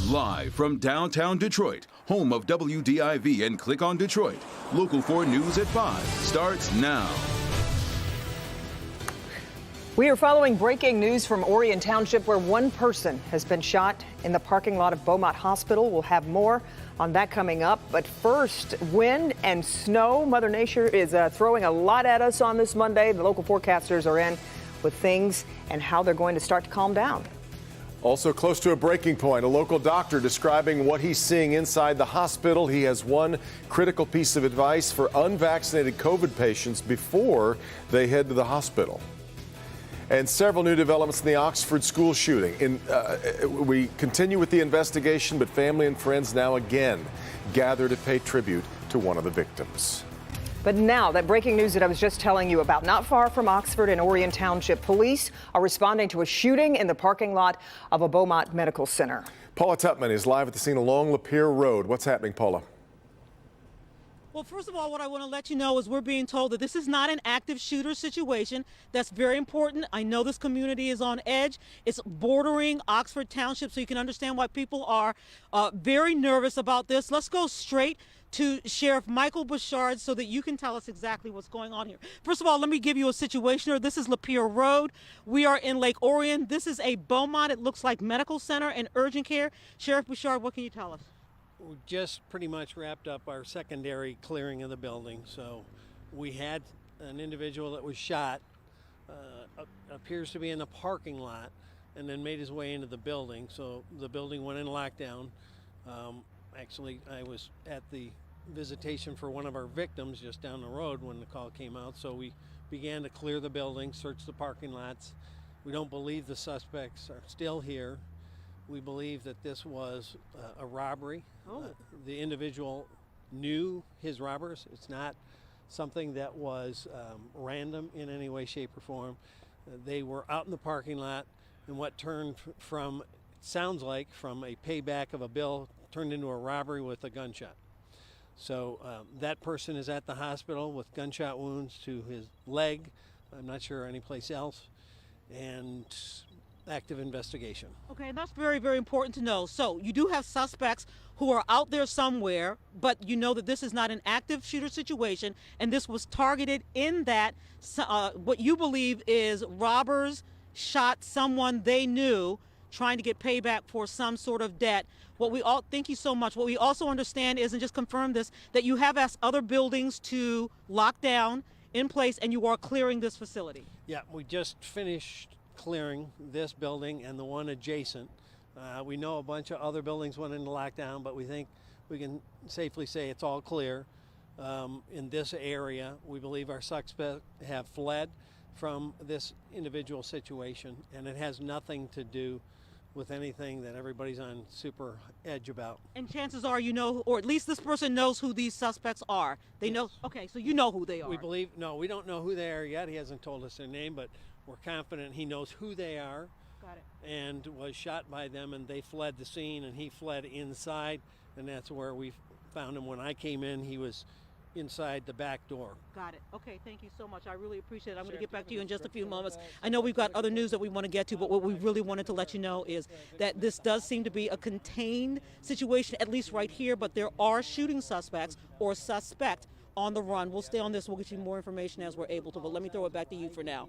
Live from downtown Detroit, home of WDIV and Click on Detroit, Local 4 News at 5 starts now. We are following breaking news from Orion Township, where one person has been shot in the parking lot of Beaumont Hospital. We'll have more on that coming up. But first, wind and snow. Mother Nature is throwing a lot at us on this Monday. The local forecasters are in with things and how they're going to start to calm down. Also close to a breaking point, a local doctor describing what he's seeing inside the hospital. He has one critical piece of advice for unvaccinated COVID patients before they head to the hospital. And several new developments in the Oxford school shooting. We continue with the investigation, but family and friends now again gather to pay tribute to one of the victims. But now, that breaking news that I was just telling you about, not far from Oxford in Orion Township, police are responding to a shooting in the parking lot of a Beaumont Medical Center. Paula Tutman is live at the scene along Lapeer Road. What's happening, Paula? Well, first of all, what I want to let you know is we're being told that this is not an active shooter situation. That's very important. I know this community is on edge. It's bordering Oxford Township, so you can understand why people are very nervous about this. Let's go straight to Sheriff Michael Bouchard so that you can tell us exactly what's going on here. First of all, let me give you a situation here. This is Lapeer Road. We are in Lake Orion. This is a Beaumont, it looks like, medical center and urgent care. Sheriff Bouchard, what can you tell us? We just pretty much wrapped up our secondary clearing of the building. So we had an individual that was shot, appears to be in the parking lot, and then made his way into the building. So the building went in lockdown. Actually, I was at the visitation for one of our victims just down the road when the call came out. So we began to clear the building, search the parking lots. We don't believe the suspects are still here. We believe that this was a robbery. The individual knew his robbers. It's not something that was random in any way, shape, or form. They were out in the parking lot, and what turned from, sounds like, from a payback of a bill, turned into a robbery with a gunshot. So that person is at the hospital with gunshot wounds to his leg. I'm not sure anyplace else. And active investigation. Okay, that's very, very important to know. So you do have suspects who are out there somewhere, but you know that this is not an active shooter situation, and this was targeted in that what you believe is robbers shot someone they knew trying to get payback for some sort of debt. Thank you so much. What we also understand is, and just confirm this, that you have asked other buildings to lock down in place, and you are clearing this facility. Yeah, we just finished clearing this building and the one adjacent. We know a bunch of other buildings went into lockdown, but we think we can safely say it's all clear. In this area, we believe our suspects have fled from this individual situation, and it has nothing to do with anything that everybody's on super edge about. And chances are you know, or at least this person knows who these suspects are. They know, okay, so you know who they are. We believe, no, we don't know who they are yet. He hasn't told us their name, but we're confident he knows who they are. Got it. And was shot by them, and they fled the scene, and he fled inside, and that's where we found him. When I came in, he was inside the back door. Got it. Okay, thank you so much. I really appreciate it. I'm going to get back to you in just a few moments. I know we've got other news that we want to get to, but what we really wanted to let you know is that this does seem to be a contained situation, at least right here, but there are shooting suspects or suspect on the run. We'll stay on this. We'll get you more information as we're able to, but let me throw it back to you for now.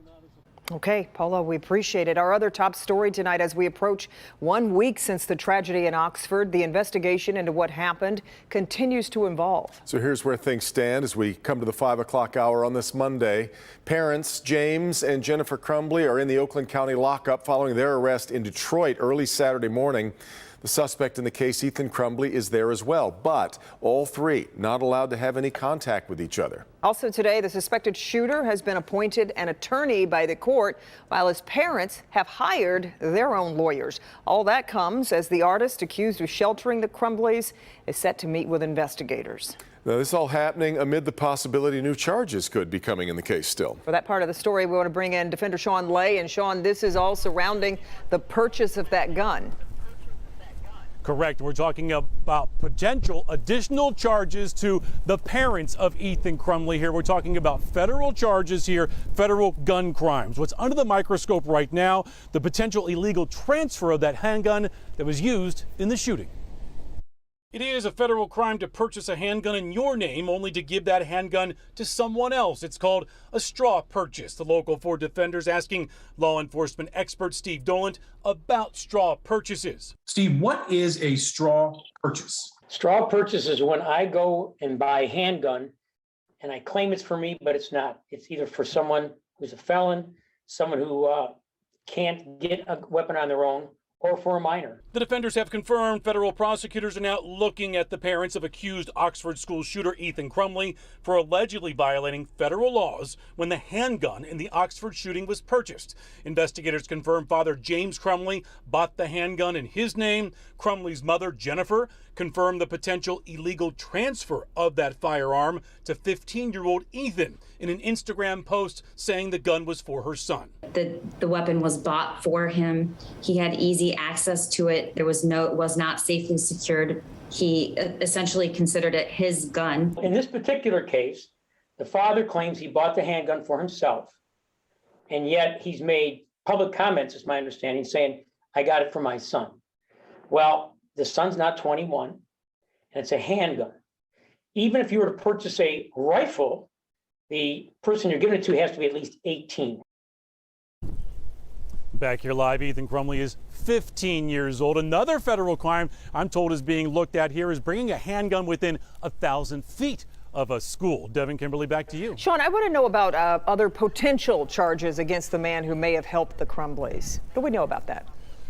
Okay, Paula, we appreciate it. Our other top story tonight, as we approach 1 week since the tragedy in Oxford, the investigation into what happened continues to evolve. So here's where things stand as we come to the 5 o'clock hour on this Monday. Parents James and Jennifer Crumbly are in the Oakland County lockup following their arrest in Detroit early Saturday morning. The suspect in the case, Ethan Crumbly, is there as well, but all three not allowed to have any contact with each other. Also today, the suspected shooter has been appointed an attorney by the court, while his parents have hired their own lawyers. All that comes as the artist accused of sheltering the Crumblys is set to meet with investigators. Now, this all happening amid the possibility new charges could be coming in the case still. For that part of the story, we want to bring in Defender Sean Lay. And Sean, this is all surrounding the purchase of that gun. Correct. We're talking about potential additional charges to the parents of Ethan Crumbley here. We're talking about federal charges here, federal gun crimes. What's under the microscope right now, the potential illegal transfer of that handgun that was used in the shooting. It is a federal crime to purchase a handgun in your name only to give that handgun to someone else. It's called a straw purchase. The Local 4 defenders asking law enforcement expert Steve Doland about straw purchases. Steve, what is a straw purchase? Straw purchase is when I go and buy a handgun and I claim it's for me, but it's not. It's either for someone who's a felon, someone who can't get a weapon on their own, or for a minor. The defenders have confirmed federal prosecutors are now looking at the parents of accused Oxford school shooter Ethan Crumbley for allegedly violating federal laws when the handgun in the Oxford shooting was purchased. Investigators confirmed Father James Crumbley bought the handgun in his name. Crumbley's mother, Jennifer, confirmed the potential illegal transfer of that firearm to 15-year-old Ethan in an Instagram post saying the gun was for her son. The weapon was bought for him. He had easy access to it. It was not safely secured. He essentially considered it his gun. In this particular case, the father claims he bought the handgun for himself, and yet he's made public comments, is my understanding, saying, I got it for my son. Well, the son's not 21, and it's a handgun. Even if you were to purchase a rifle, the person you're giving it to has to be at least 18. Back here live, Ethan Crumbley is 15 years old. Another federal crime I'm told is being looked at here is bringing a handgun within 1,000 feet of a school. Devin, Kimberly, back to you. Sean, I want to know about other potential charges against the man who may have helped the Crumbleys. What do we know about that?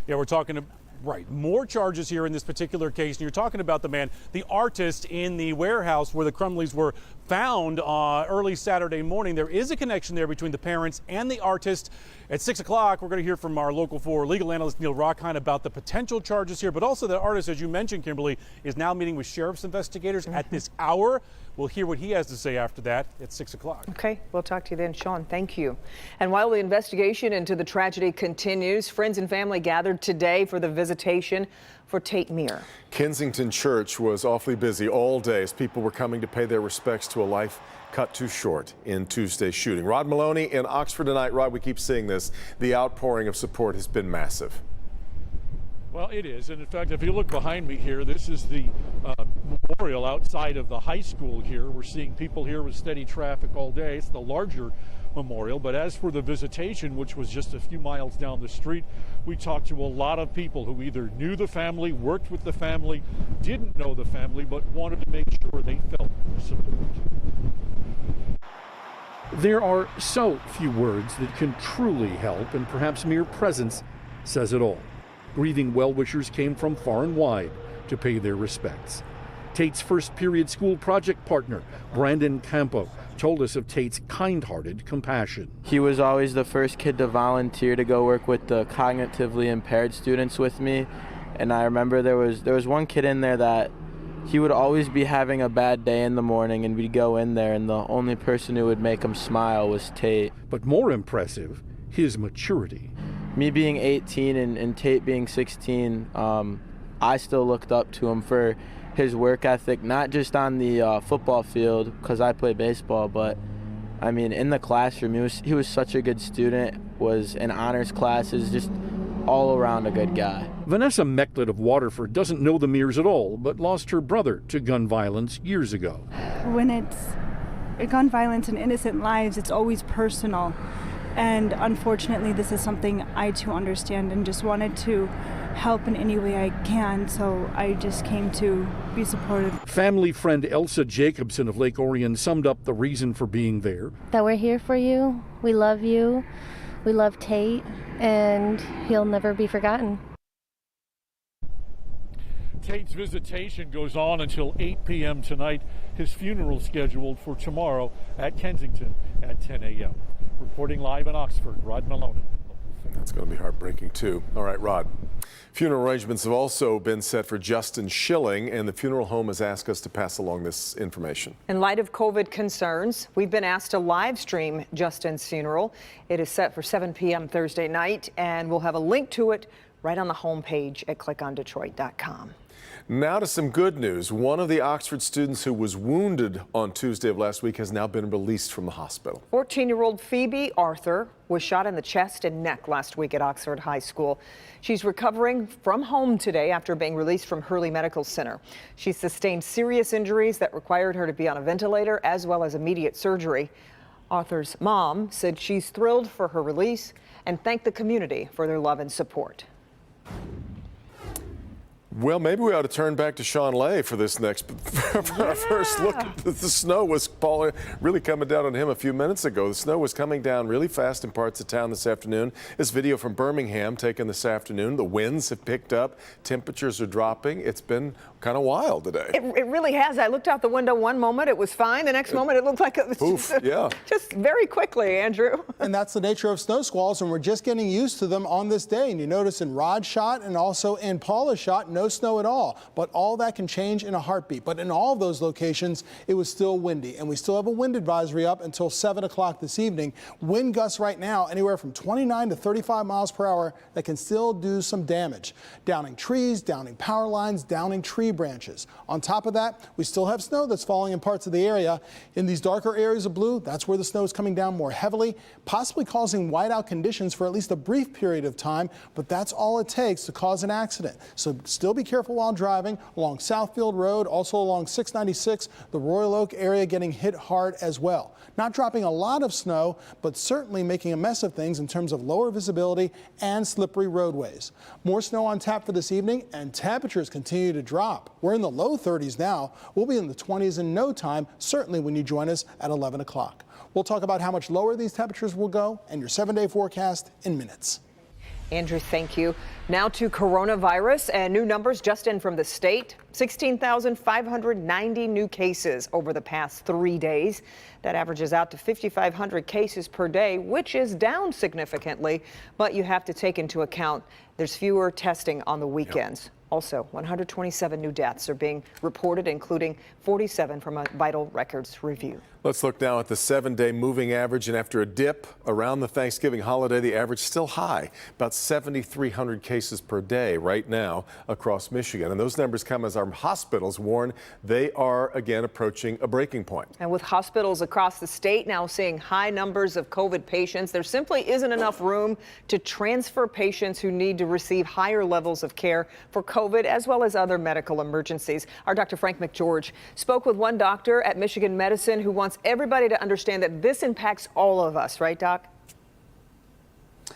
Yeah, we're talking right. More charges here in this particular case. And you're talking about the man, the artist in the warehouse where the Crumbleys were found early Saturday morning. There is a connection there between the parents and the artist. At 6 o'clock, we're going to hear from our Local 4 legal analyst Neil Rockheim about the potential charges here, but also the artist, as you mentioned, Kimberly, is now meeting with sheriff's investigators at this hour. We'll hear what he has to say after that at 6 o'clock. Okay, we'll talk to you then, Sean. Thank you. And while the investigation into the tragedy continues, friends and family gathered today for the visitation for Tate Myre. Kensington Church was awfully busy all day as people were coming to pay their respects to a life cut too short in Tuesday's shooting. Rod Maloney in Oxford tonight. Rod, we keep seeing this. The outpouring of support has been massive. Well, it is. And in fact, if you look behind me here, this is the memorial outside of the high school here. We're seeing people here with steady traffic all day. It's the larger memorial. But as for the visitation, which was just a few miles down the street, we talked to a lot of people who either knew the family, worked with the family, didn't know the family, but wanted to make sure they felt support. There are so few words that can truly help, and perhaps mere presence says it all. Grieving well-wishers came from far and wide to pay their respects. Tate's first period school project partner, Brandon Campo, told us of Tate's kind-hearted compassion. He was always the first kid to volunteer to go work with the cognitively impaired students with me. And I remember there was one kid in there that he would always be having a bad day in the morning, and we'd go in there, and the only person who would make him smile was Tate. But more impressive, his maturity. Me being 18 and Tate being 16, I still looked up to him for his work ethic, not just on the football field, because I play baseball, but I mean, in the classroom, he was such a good student, was in honors classes, just all around a good guy. Vanessa Mecklett of Waterford doesn't know the Myres at all, but lost her brother to gun violence years ago. When it's gun violence and innocent lives, it's always personal. And unfortunately, this is something I too understand and just wanted to help in any way I can. So I just came to be supportive. Family friend Elsa Jacobson of Lake Orion summed up the reason for being there. That we're here for you. We love you. We love Tate, and he'll never be forgotten. Tate's visitation goes on until 8 p.m. tonight. His funeral scheduled for tomorrow at Kensington at 10 a.m. Reporting live in Oxford, Rod Maloney. That's going to be heartbreaking, too. All right, Rod. Funeral arrangements have also been set for Justin Schilling, and the funeral home has asked us to pass along this information. In light of COVID concerns, we've been asked to live stream Justin's funeral. It is set for 7 p.m. Thursday night, and we'll have a link to it right on the homepage at clickondetroit.com. Now to some good news. One of the Oxford students who was wounded on Tuesday of last week has now been released from the hospital. 14-year-old Phoebe Arthur was shot in the chest and neck last week at Oxford High School. She's recovering from home today after being released from Hurley Medical Center. She sustained serious injuries that required her to be on a ventilator as well as immediate surgery. Arthur's mom said she's thrilled for her release and thanked the community for their love and support. Well, maybe we ought to turn back to Sean Lay for this next our first look. The snow was really coming down on him a few minutes ago. The snow was coming down really fast in parts of town this afternoon. This video from Birmingham taken this afternoon. The winds have picked up. Temperatures are dropping. It's been kind of wild today. It really has. I looked out the window one moment, it was fine. The next moment, it looked like it was just very quickly, Andrew. And that's the nature of snow squalls, and we're just getting used to them on this day. And you notice in Rod's shot and also in Paula's shot, no snow at all. But all that can change in a heartbeat. But in all of those locations, it was still windy. And we still have a wind advisory up until 7 o'clock this evening. Wind gusts right now anywhere from 29 to 35 miles per hour that can still do some damage. Downing trees, downing power lines, downing tree branches. On top of that, we still have snow that's falling in parts of the area. In these darker areas of blue, that's where the snow is coming down more heavily, possibly causing whiteout conditions for at least a brief period of time. But that's all it takes to cause an accident. So still be careful while driving along Southfield Road, also along 696, the Royal Oak area getting hit hard as well. Not dropping a lot of snow, but certainly making a mess of things in terms of lower visibility and slippery roadways. More snow on tap for this evening, and temperatures continue to drop. We're in the low 30s now. We'll be in the 20s in no time, certainly when you join us at 11 o'clock. We'll talk about how much lower these temperatures will go and your 7-day forecast in minutes. Andrew, thank you. Now to coronavirus and new numbers just in from the state. 16,590 new cases over the past 3 days. That averages out to 5,500 cases per day, which is down significantly. But you have to take into account there's fewer testing on the weekends. Also, 127 new deaths are being reported, including 47 from a vital records review. Let's look now at the 7-day moving average. And after a dip around the Thanksgiving holiday, the average still high, about 7,300 cases per day right now across Michigan. And those numbers come as our hospitals warn they are again approaching a breaking point. And with hospitals across the state now seeing high numbers of COVID patients, there simply isn't enough room to transfer patients who need to receive higher levels of care for COVID as well as other medical emergencies. Our Dr. Frank McGeorge spoke with one doctor at Michigan Medicine who wants everybody to understand that this impacts all of us, right, Doc?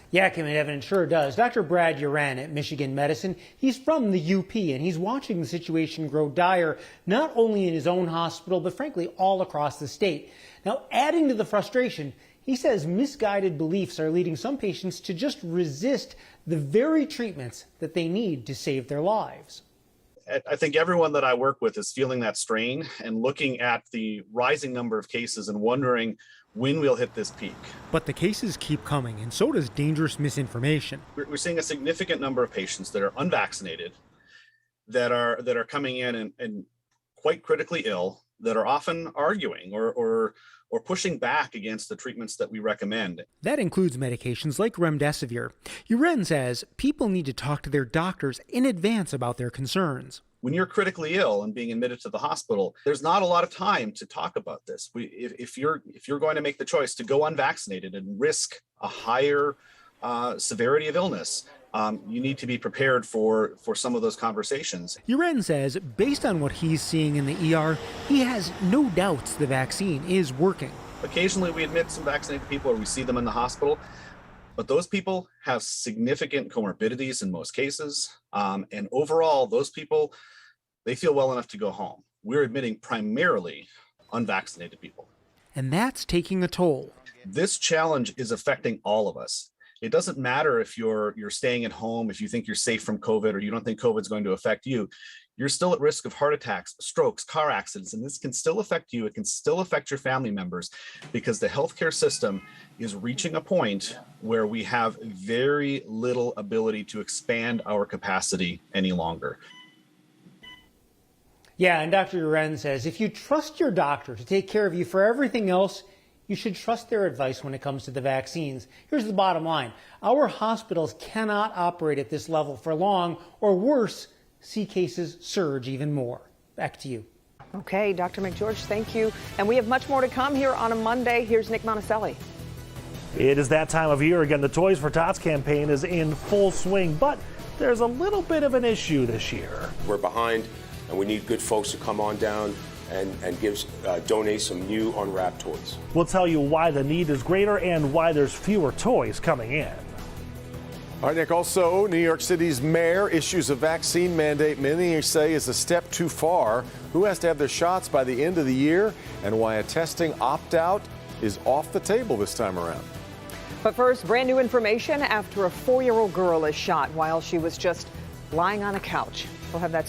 Yeah, Kim and Evan, it sure does. Dr. Brad Uran at Michigan Medicine, he's from the UP, and he's watching the situation grow dire, not only in his own hospital, but frankly, all across the state. Now, adding to the frustration, he says misguided beliefs are leading some patients to just resist the very treatments that they need to save their lives. I think everyone that I work with is feeling that strain and looking at the rising number of cases and wondering when we'll hit this peak. But the cases keep coming, and so does dangerous misinformation. We're seeing a significant number of patients that are unvaccinated, that are coming in and quite critically ill, that are often arguing or pushing back against the treatments that we recommend. That includes medications like remdesivir. Uren says people need to talk to their doctors in advance about their concerns. When you're critically ill and being admitted to the hospital, there's not a lot of time to talk about this. If you're going to make the choice to go unvaccinated and risk a higher severity of illness, you need to be prepared for some of those conversations. Uren says based on what he's seeing in the ER, he has no doubts the vaccine is working. Occasionally we admit some vaccinated people or we see them in the hospital, but those people have significant comorbidities in most cases. And overall, those people, they feel well enough to go home. We're admitting primarily unvaccinated people. And that's taking a toll. This challenge is affecting all of us. It doesn't matter if you're staying at home, if you think you're safe from COVID or you don't think COVID is going to affect you. You're still at risk of heart attacks, strokes, car accidents, and this can still affect you. It can still affect your family members because the healthcare system is reaching a point where we have very little ability to expand our capacity any longer. Yeah, and Dr. Uren says if you trust your doctor to take care of you for everything else, you should trust their advice when it comes to the vaccines. Here's the bottom line. Our hospitals cannot operate at this level for long, or worse, see cases surge even more. Back to you. Okay, Dr. McGeorge, thank you. And we have much more to come here on a Monday. Here's Nick Monticelli. It is that time of year again. The Toys for Tots campaign is in full swing, but there's a little bit of an issue this year. We're behind, and we need good folks to come on down and donate some new unwrapped toys. We'll tell you why the need is greater and why there's fewer toys coming in. All right, Nick, also, New York City's mayor issues a vaccine mandate many say is a step too far. Who has to have their shots by the end of the year, and why a testing opt-out is off the table this time around. But first, brand new information after a 4-year-old girl is shot while she was just lying on a couch. We'll have that